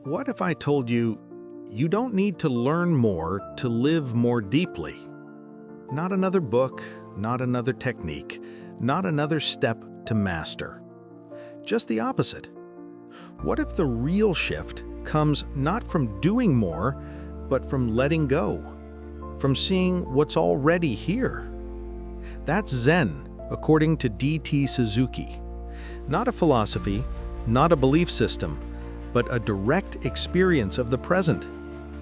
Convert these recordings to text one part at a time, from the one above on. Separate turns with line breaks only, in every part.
What if I told you, you don't need to learn more to live more deeply? Not another book, not another technique, not another step to master. Just the opposite. What if the real shift comes not from doing more, but from letting go, from seeing what's already here? That's Zen, according to D.T. Suzuki. Not a philosophy, not a belief system, but a direct experience of the present.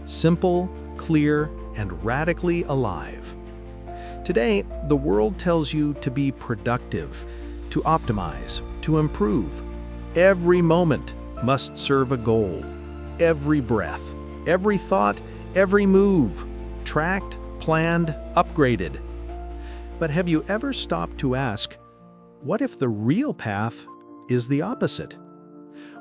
Simple, clear, and radically alive. Today, the world tells you to be productive, to optimize, to improve. Every moment must serve a goal. Every breath, every thought, every move, tracked, planned, upgraded. But have you ever stopped to ask, what if the real path is the opposite?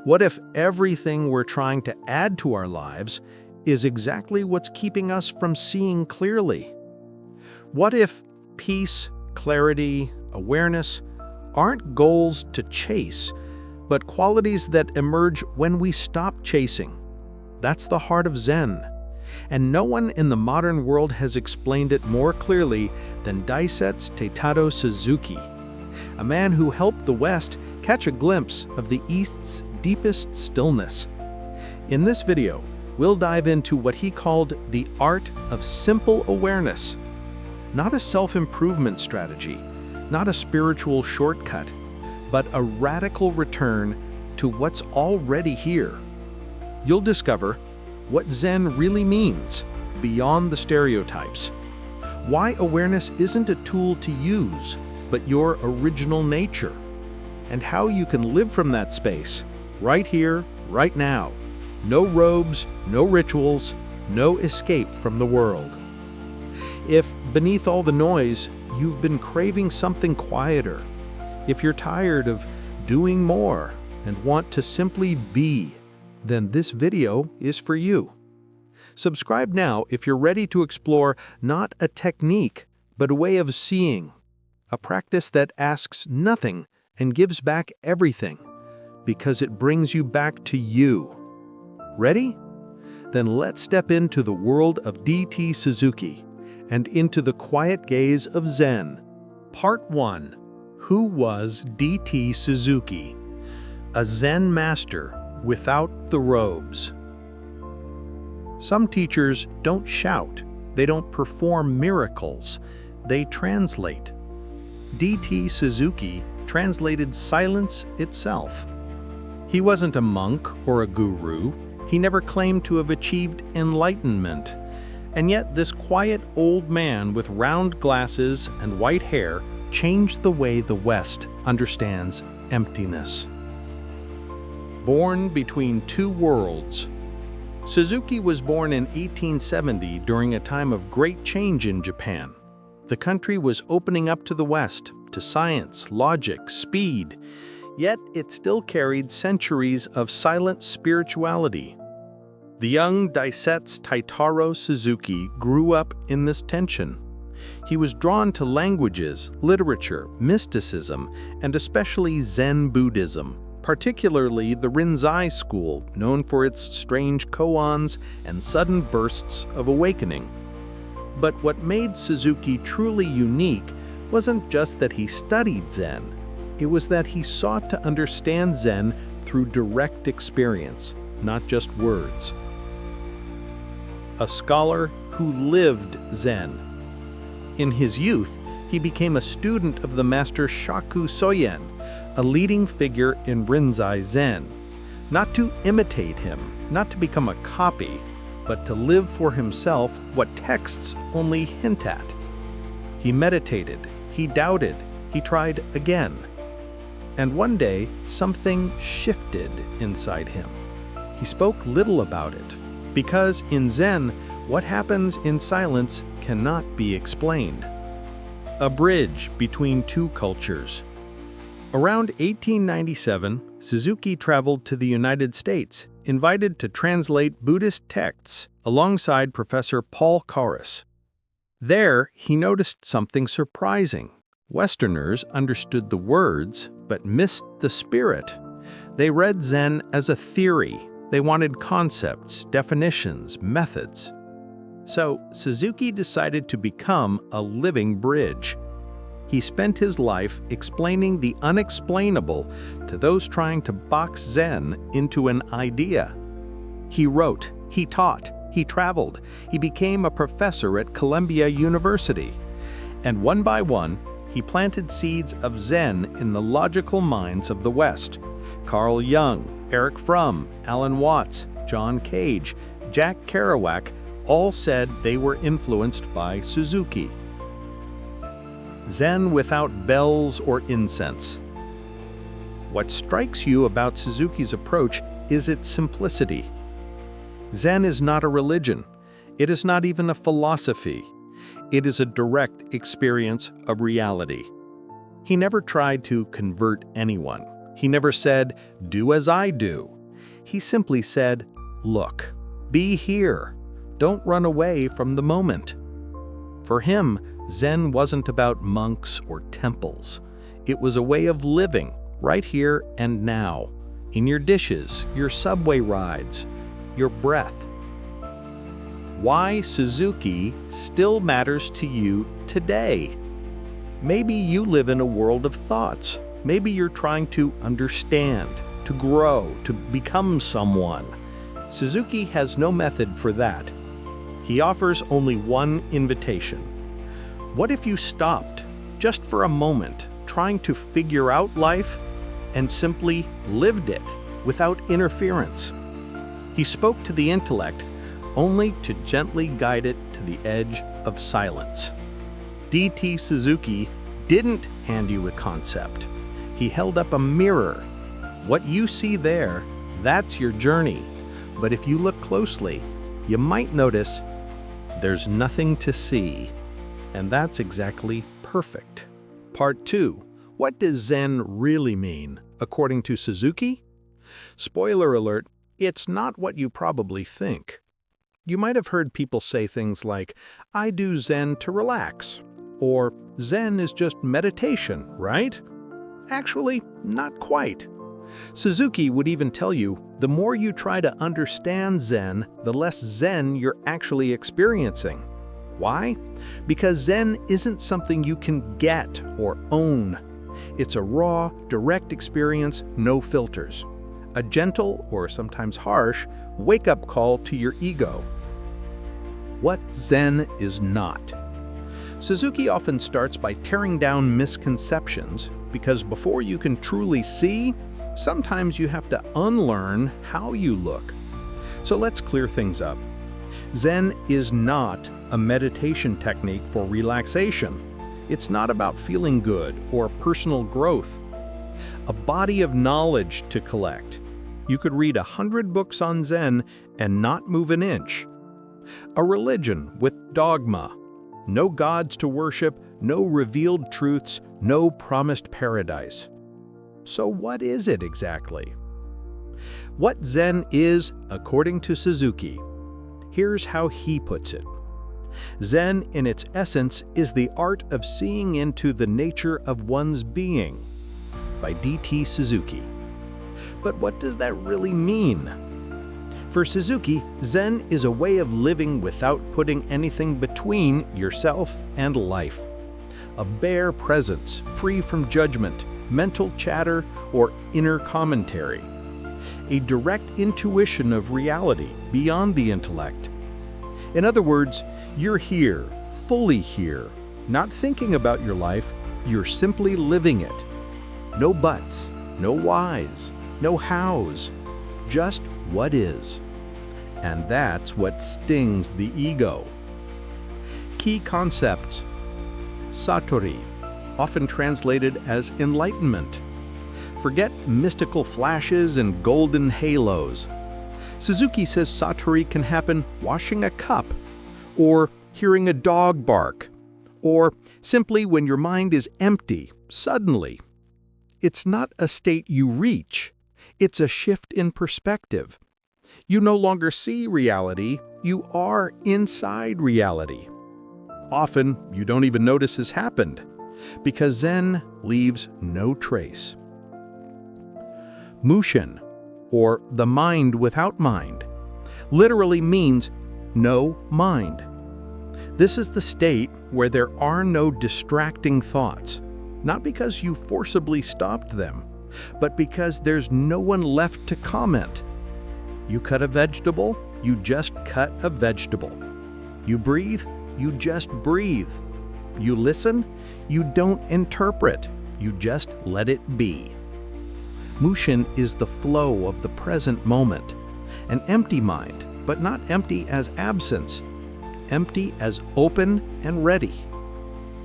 What if everything we're trying to add to our lives is exactly what's keeping us from seeing clearly? What if peace, clarity, awareness aren't goals to chase, but qualities that emerge when we stop chasing? That's the heart of Zen. And no one in the modern world has explained it more clearly than Daisetsu Suzuki, a man who helped the West catch a glimpse of the East's deepest stillness. In this video, we'll dive into what he called the art of simple awareness. Not a self-improvement strategy, not a spiritual shortcut, but a radical return to what's already here. You'll discover what Zen really means beyond the stereotypes. Why awareness isn't a tool to use, but your original nature. And how you can live from that space, right here, right now. No robes, no rituals, no escape from the world. If, beneath all the noise, you've been craving something quieter, if you're tired of doing more and want to simply be, then this video is for you. Subscribe now if you're ready to explore not a technique, but a way of seeing, a practice that asks nothing and gives back everything, because it brings you back to you. Ready? Then let's step into the world of D.T. Suzuki and into the quiet gaze of Zen. Part 1. Who was D.T. Suzuki? A Zen master without the robes. Some teachers don't shout, they don't perform miracles, they translate. D.T. Suzuki translated silence itself. He wasn't a monk or a guru. He never claimed to have achieved enlightenment. And yet this quiet old man with round glasses and white hair changed the way the West understands emptiness. Born between two worlds. Suzuki was born in 1870 during a time of great change in Japan. The country was opening up to the West, to science, logic, speed, yet it still carried centuries of silent spirituality. The young Daisetsu Suzuki grew up in this tension. He was drawn to languages, literature, mysticism, and especially Zen Buddhism, particularly the Rinzai school, known for its strange koans and sudden bursts of awakening. But what made Suzuki truly unique wasn't just that he studied Zen, it was that he sought to understand Zen through direct experience, not just words. A scholar who lived Zen. In his youth, he became a student of the master Shaku Soyen, a leading figure in Rinzai Zen, not to imitate him, not to become a copy, but to live for himself what texts only hint at. He meditated, he doubted, he tried again. And one day, something shifted inside him. He spoke little about it, because in Zen, what happens in silence cannot be explained. A bridge between two cultures. Around 1897, Suzuki traveled to the United States, invited to translate Buddhist texts alongside Professor Paul Carus. There, he noticed something surprising. Westerners understood the words, but missed the spirit. They read Zen as a theory, They wanted concepts, definitions, methods. So Suzuki decided to become a living bridge. He spent his life explaining the unexplainable to those trying to box Zen into an idea. He wrote, he taught, he traveled, he became a professor at Columbia University. And one by one, he planted seeds of Zen in the logical minds of the West. Carl Jung, Eric Fromm, Alan Watts, John Cage, Jack Kerouac all said they were influenced by Suzuki. Zen without bells or incense. What strikes you about Suzuki's approach is its simplicity. Zen is not a religion. It is not even a philosophy. It is a direct experience of reality. He never tried to convert anyone. He never said, "Do as I do." He simply said, "Look, be here. Don't run away from the moment." For him, Zen wasn't about monks or temples. It was a way of living, right here and now, in your dishes, your subway rides, your breath. Why Suzuki still matters to you today. Maybe you live in a world of thoughts. Maybe you're trying to understand, to grow, to become someone. Suzuki has no method for that. He offers only one invitation. What if you stopped, just for a moment, trying to figure out life and simply lived it without interference? He spoke to the intellect only to gently guide it to the edge of silence. D.T. Suzuki didn't hand you a concept. He held up a mirror. What you see there, that's your journey. But if you look closely, you might notice there's nothing to see. And that's exactly perfect. Part 2. What does Zen really mean, according to Suzuki? Spoiler alert, it's not what you probably think. You might have heard people say things like, "I do Zen to relax," or "Zen is just meditation, right?" Actually, not quite. Suzuki would even tell you, the more you try to understand Zen, the less Zen you're actually experiencing. Why? Because Zen isn't something you can get or own. It's a raw, direct experience, no filters. A gentle, or sometimes harsh, wake-up call to your ego. What Zen is not. Suzuki often starts by tearing down misconceptions, because before you can truly see, sometimes you have to unlearn how you look. So let's clear things up. Zen is not a meditation technique for relaxation. It's not about feeling good or personal growth. A body of knowledge to collect. You could read 100 books on Zen and not move an inch. A religion with dogma. No gods to worship, no revealed truths, no promised paradise. So what is it exactly? What Zen is, according to Suzuki. Here's how he puts it. Zen, in its essence, is the art of seeing into the nature of one's being, by D.T. Suzuki. But what does that really mean? For Suzuki, Zen is a way of living without putting anything between yourself and life. A bare presence, free from judgment, mental chatter, or inner commentary. A direct intuition of reality beyond the intellect. In other words, you're here, fully here, not thinking about your life, you're simply living it. No buts, no whys, no hows, just what is. And that's what stings the ego. Key concepts. Satori, often translated as enlightenment. Forget mystical flashes and golden halos. Suzuki says Satori can happen washing a cup, or hearing a dog bark, or simply when your mind is empty, suddenly. It's not a state you reach. It's a shift in perspective. You no longer see reality, you are inside reality. Often, you don't even notice it's happened, because Zen leaves no trace. Mushin, or the mind without mind, literally means no mind. This is the state where there are no distracting thoughts, not because you forcibly stopped them, but because there's no one left to comment. You cut a vegetable, you just cut a vegetable. You breathe, you just breathe. You listen, you don't interpret, you just let it be. Mushin is the flow of the present moment, an empty mind, but not empty as absence, empty as open and ready.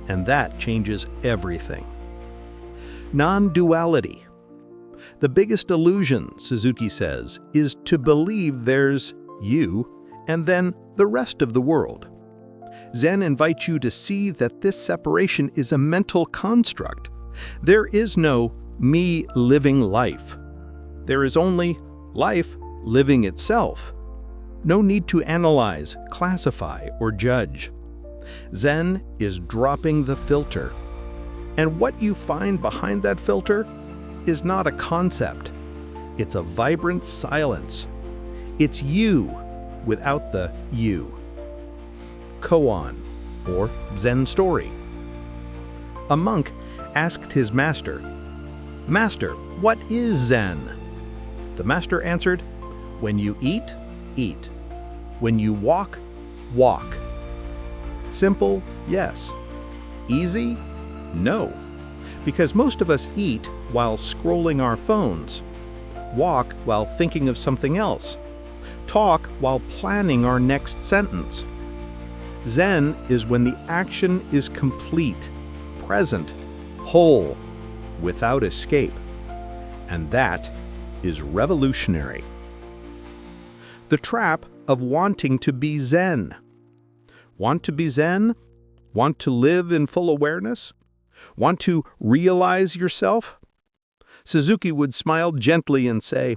And that changes everything. Non-duality. The biggest illusion, Suzuki says, is to believe there's you and then the rest of the world. Zen invites you to see that this separation is a mental construct. There is no me living life. There is only life living itself. No need to analyze, classify, or judge. Zen is dropping the filter. And what you find behind that filter is not a concept. It's a vibrant silence. It's you without the you. Koan, or Zen story. A monk asked his master, "Master, what is Zen?" The master answered, "When you eat, eat. When you walk, walk." Simple, yes. Easy? No. Because most of us eat while scrolling our phones, walk while thinking of something else, talk while planning our next sentence. Zen is when the action is complete, present, whole, without escape. And that is revolutionary. The trap of wanting to be Zen. Want to be Zen? Want to live in full awareness? Want to realize yourself? Suzuki would smile gently and say,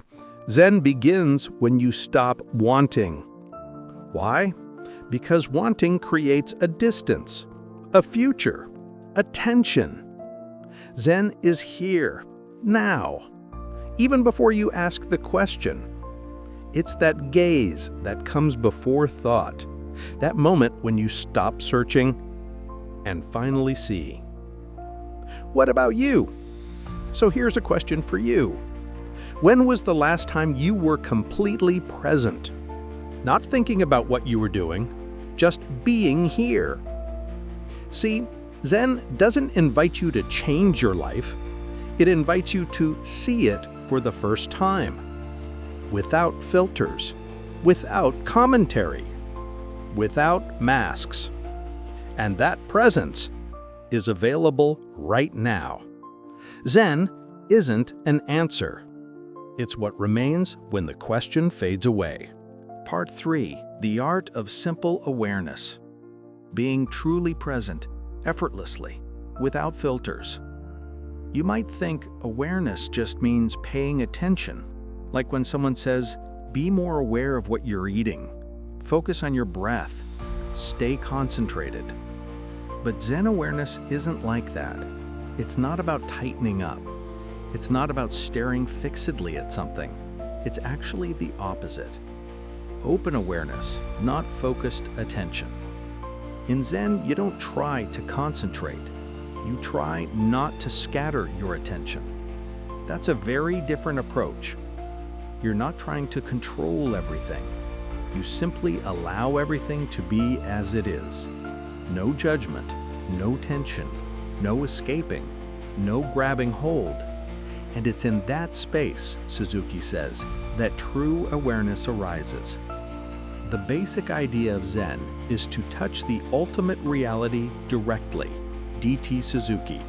Zen begins when you stop wanting. Why? Because wanting creates a distance, a future, a tension. Zen is here, now, even before you ask the question. It's that gaze that comes before thought, that moment when you stop searching and finally see. What about you? So here's a question for you. When was the last time you were completely present? Not thinking about what you were doing, just being here. See, Zen doesn't invite you to change your life. It invites you to see it for the first time. Without filters, without commentary, without masks. And that presence is available right now. Zen isn't an answer. It's what remains when the question fades away. Part 3. The Art of Simple Awareness. Being truly present, effortlessly, without filters. You might think awareness just means paying attention, like when someone says, be more aware of what you're eating. Focus on your breath. Stay concentrated. But Zen awareness isn't like that. It's not about tightening up. It's not about staring fixedly at something. It's actually the opposite. Open awareness, not focused attention. In Zen, you don't try to concentrate. You try not to scatter your attention. That's a very different approach. You're not trying to control everything. You simply allow everything to be as it is. No judgment, no tension, no escaping, no grabbing hold. And it's in that space, Suzuki says, that true awareness arises. The basic idea of Zen is to touch the ultimate reality directly, D.T. Suzuki.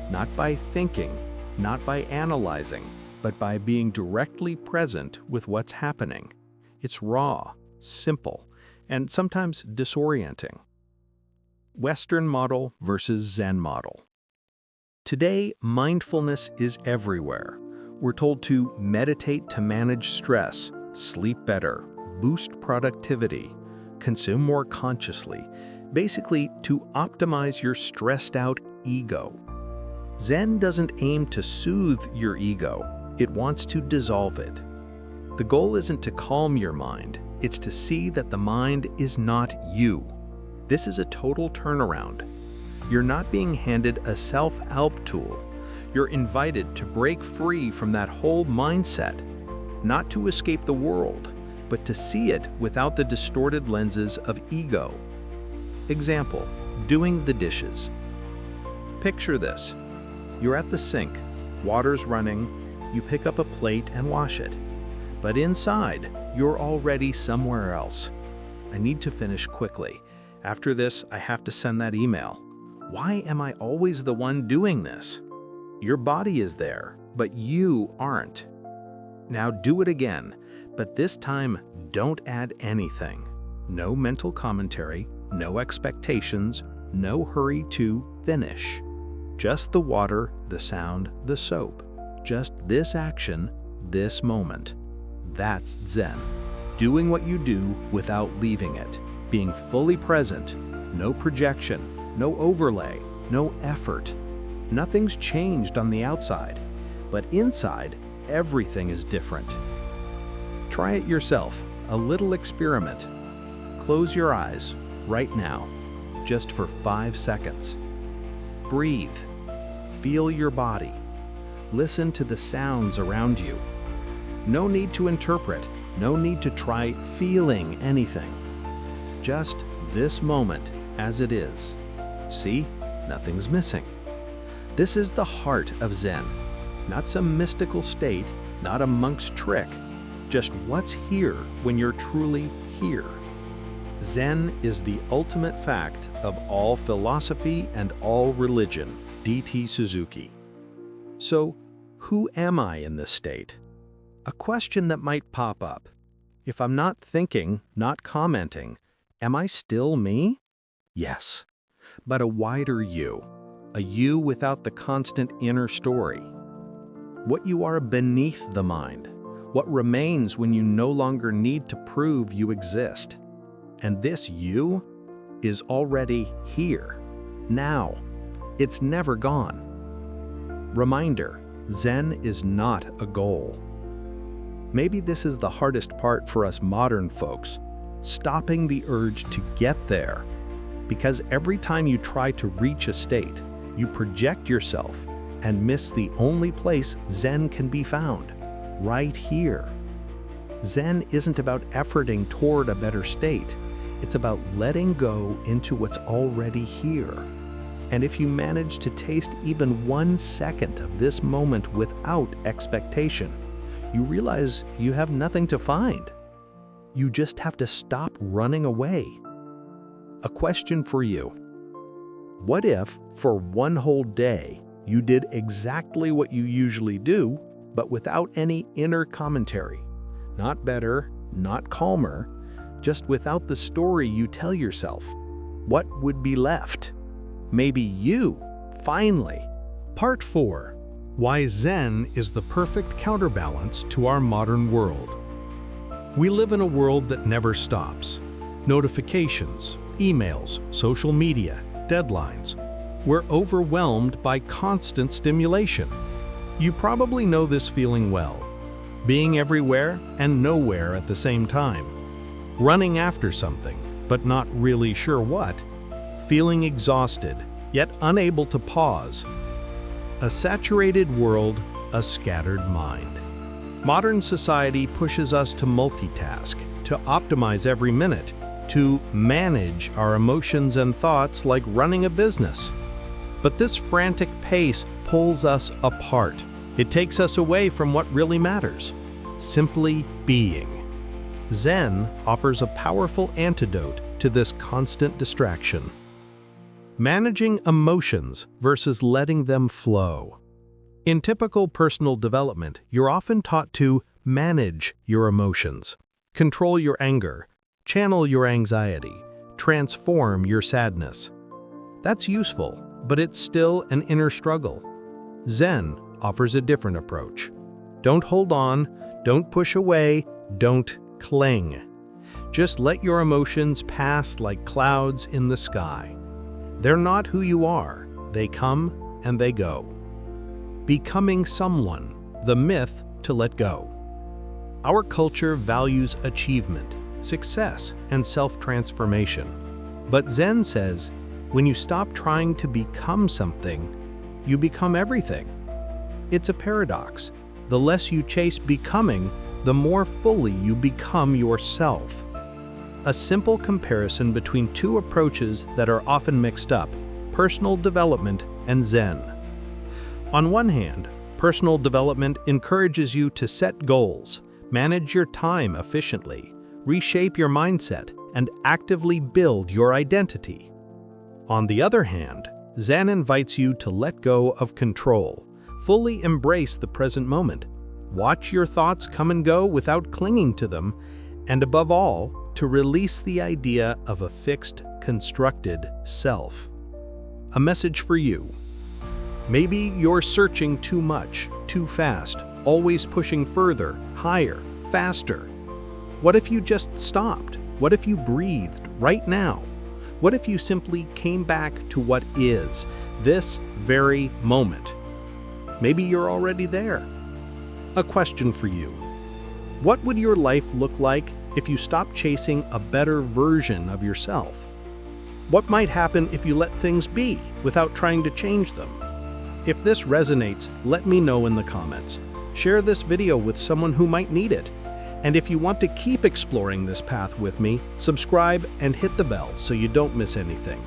Not by thinking, not by analyzing, but by being directly present with what's happening. It's raw, simple, and sometimes disorienting. Western model versus Zen model. Today, mindfulness is everywhere. We're told to meditate to manage stress, sleep better, boost productivity, consume more consciously, basically to optimize your stressed out ego. Zen doesn't aim to soothe your ego, it wants to dissolve it. The goal isn't to calm your mind, it's to see that the mind is not you. This is a total turnaround. You're not being handed a self-help tool. You're invited to break free from that whole mindset, not to escape the world, but to see it without the distorted lenses of ego. Example, doing the dishes. Picture this. You're at the sink, water's running, you pick up a plate and wash it. But inside, you're already somewhere else. I need to finish quickly. After this, I have to send that email. Why am I always the one doing this? Your body is there, but you aren't. Now do it again, but this time don't add anything. No mental commentary, no expectations, no hurry to finish. Just the water, the sound, the soap. Just this action, this moment. That's Zen. Doing what you do without leaving it. Being fully present. No projection, no overlay, no effort. Nothing's changed on the outside, but inside, everything is different. Try it yourself, a little experiment. Close your eyes right now, just for 5 seconds. Breathe. Feel your body. Listen to the sounds around you. No need to interpret, no need to try feeling anything. Just this moment as it is. See, nothing's missing. This is the heart of Zen, not some mystical state, not a monk's trick, just what's here when you're truly here. Zen is the ultimate fact of all philosophy and all religion, D.T. Suzuki. So, who am I in this state? A question that might pop up. If I'm not thinking, not commenting, am I still me? Yes, but a wider you, a you without the constant inner story. What you are beneath the mind, what remains when you no longer need to prove you exist. And this you is already here, now. It's never gone. Reminder, Zen is not a goal. Maybe this is the hardest part for us modern folks, stopping the urge to get there. Because every time you try to reach a state, you project yourself and miss the only place Zen can be found, right here. Zen isn't about efforting toward a better state. It's about letting go into what's already here. And if you manage to taste even 1 second of this moment without expectation, you realize you have nothing to find. You just have to stop running away. A question for you. What if, for one whole day, you did exactly what you usually do, but without any inner commentary? Not better, not calmer, just without the story you tell yourself. What would be left? Maybe you, finally. Part 4. Why Zen is the perfect counterbalance to our modern world. We live in a world that never stops. Notifications, emails, social media, deadlines. We're overwhelmed by constant stimulation. You probably know this feeling well. Being everywhere and nowhere at the same time. Running after something, but not really sure what. Feeling exhausted, yet unable to pause. A saturated world, a scattered mind. Modern society pushes us to multitask, to optimize every minute, to manage our emotions and thoughts like running a business. But this frantic pace pulls us apart. It takes us away from what really matters, simply being. Zen offers a powerful antidote to this constant distraction. Managing emotions versus letting them flow. In typical personal development, you're often taught to manage your emotions, control your anger, channel your anxiety, transform your sadness. That's useful, but it's still an inner struggle. Zen offers a different approach. Don't hold on, don't push away, don't cling. Just let your emotions pass like clouds in the sky. They're not who you are. They come and they go. Becoming someone, the myth to let go. Our culture values achievement, success, and self-transformation. But Zen says, when you stop trying to become something, you become everything. It's a paradox. The less you chase becoming, the more fully you become yourself. A simple comparison between two approaches that are often mixed up: personal development and Zen. On one hand, personal development encourages you to set goals, manage your time efficiently, reshape your mindset, and actively build your identity. On the other hand, Zen invites you to let go of control, fully embrace the present moment, watch your thoughts come and go without clinging to them, and above all, to release the idea of a fixed, constructed self. A message for you. Maybe you're searching too much, too fast, always pushing further, higher, faster. What if you just stopped? What if you breathed right now? What if you simply came back to what is, this very moment? Maybe you're already there. A question for you. What would your life look like if you stopped chasing a better version of yourself? What might happen if you let things be without trying to change them? If this resonates, let me know in the comments. Share this video with someone who might need it. And if you want to keep exploring this path with me, subscribe and hit the bell so you don't miss anything.